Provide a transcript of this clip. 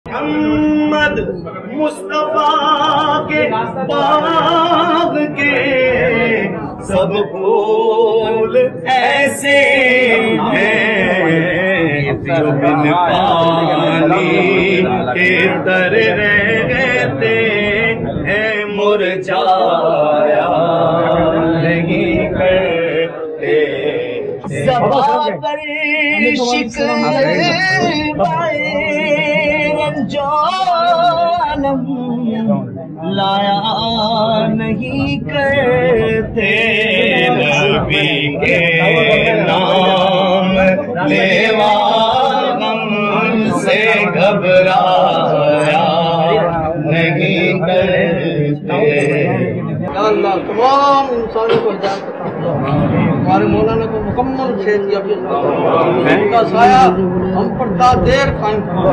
محمد مصطفیٰ کے باغ کے سب پھول ایسے ہیں جو بن پانی کے تر رہتے ہیں، مرجھایا نہیں کرتے۔ زبان پر شکوائے رنجانم لایا نہیں کرتے، نبی کے نام لیوا غم سے گھبرایا نہیں کرتے۔ یا اللہ تمام انسانوں کو ہدایت عطا فرما، ہمارے مولانا کو مکمل صحت یابی عطا فرما، ان کا سایہ ہم پر تا دیر قائم فرما۔